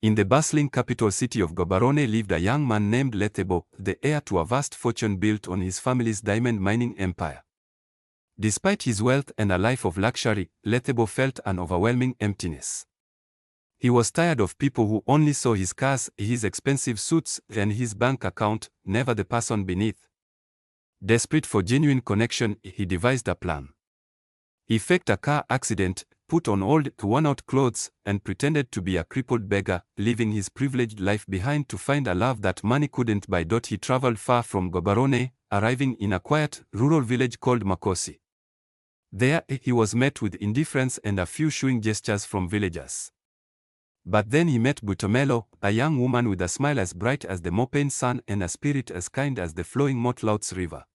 In the bustling capital city of Gaborone lived a young man named Lethabo, the heir to a vast fortune built on his family's diamond mining empire. Despite his wealth and a life of luxury, Lethabo felt an overwhelming emptiness. He was tired of people who only saw his cars, his expensive suits, and his bank account, never the person beneath. Desperate for genuine connection, he devised a plan. He faked a car accident, put on old, worn-out clothes, and pretended to be a crippled beggar, leaving his privileged life behind to find a love that money couldn't buy. He traveled far from Gaborone, arriving in a quiet, rural village called Mokgosi. There, he was met with indifference and a few shooing gestures from villagers. But then he met Boitumelo, a young woman with a smile as bright as the Mopain sun and a spirit as kind as the flowing Motswana river.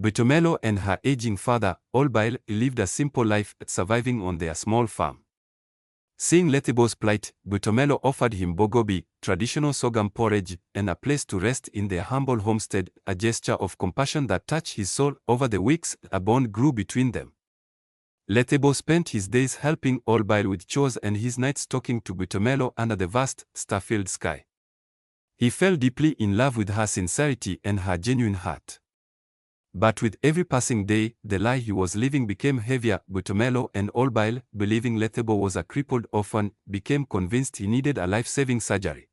Boitumelo and her aging father, Olbail, lived a simple life, surviving on their small farm. Seeing Lethabo's plight, Boitumelo offered him bogobi, traditional sorghum porridge, and a place to rest in their humble homestead, a gesture of compassion that touched his soul. Over the weeks, a bond grew between them. Lethabo spent his days helping Olbail with chores and his nights talking to Boitumelo under the vast, star-filled sky. He fell deeply in love with her sincerity and her genuine heart. But with every passing day, the lie he was living became heavier. Boitumelo and Olbail, believing Lethabo was a crippled orphan, became convinced he needed a life-saving surgery.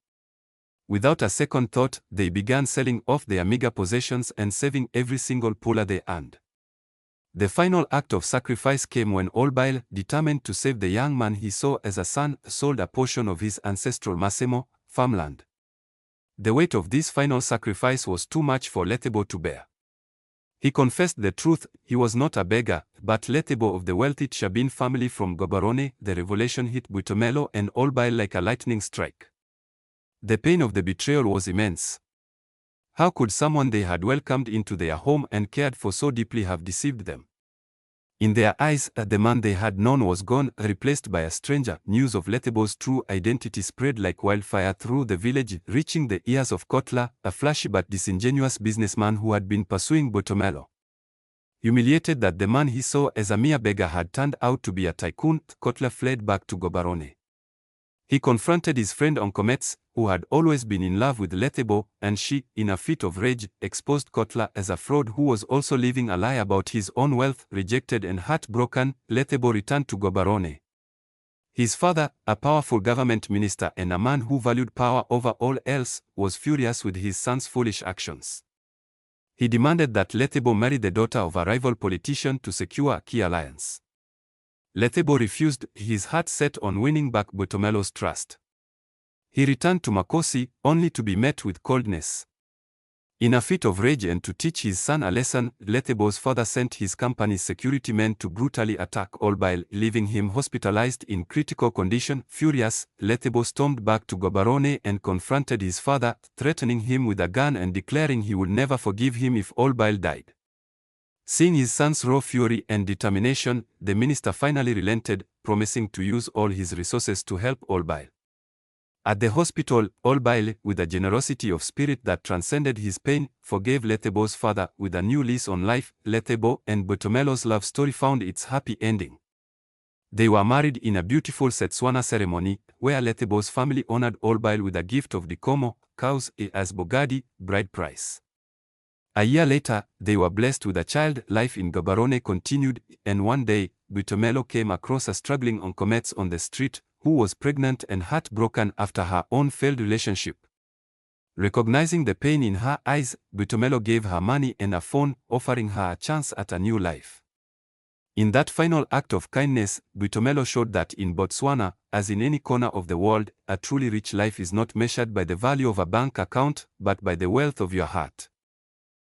Without a second thought, they began selling off their meager possessions and saving every single puller they earned. The final act of sacrifice came when Olbail, determined to save the young man he saw as a son, sold a portion of his ancestral Masemo farmland. The weight of this final sacrifice was too much for Lethabo to bear. He confessed the truth: he was not a beggar, but Lethabo of the wealthy Shabin family from Gaborone. The revelation hit Boitumelo and Olbail like a lightning strike. The pain of the betrayal was immense. How could someone they had welcomed into their home and cared for so deeply have deceived them? In their eyes, the man they had known was gone, replaced by a stranger. News of Lethabo's true identity spread like wildfire through the village, reaching the ears of Kotla, a flashy but disingenuous businessman who had been pursuing Boitumelo. Humiliated that the man he saw as a mere beggar had turned out to be a tycoon, Kotla fled back to Gaborone. He confronted his friend Onkomets, who had always been in love with Lethabo, and she, in a fit of rage, exposed Kotla as a fraud who was also living a lie about his own wealth. Rejected and heartbroken, Lethabo returned to Gaborone. His father, a powerful government minister and a man who valued power over all else, was furious with his son's foolish actions. He demanded that Lethabo marry the daughter of a rival politician to secure a key alliance. Lethabo refused, his heart set on winning back Boitumelo's trust. He returned to Mokgosi, only to be met with coldness. In a fit of rage and to teach his son a lesson, Lethabo's father sent his company's security men to brutally attack Olbail, leaving him hospitalized in critical condition. Furious, Lethabo stormed back to Gaborone and confronted his father, threatening him with a gun and declaring he would never forgive him if Olbail died. Seeing his son's raw fury and determination, the minister finally relented, promising to use all his resources to help Olbail. At the hospital, Olbail, with a generosity of spirit that transcended his pain, forgave Lethabo's father. With a new lease on life, Lethabo and Boitumelo's love story found its happy ending. They were married in a beautiful Setswana ceremony, where Lethabo's family honored Olbail with a gift of Dikomo cows as Bogadi bride price. A year later, they were blessed with a child. Life in Gaborone continued, and one day, Boitumelo came across a struggling Onkomets on the street, who was pregnant and heartbroken after her own failed relationship. Recognizing the pain in her eyes, Boitumelo gave her money and a phone, offering her a chance at a new life. In that final act of kindness, Boitumelo showed that in Botswana, as in any corner of the world, a truly rich life is not measured by the value of a bank account, but by the wealth of your heart.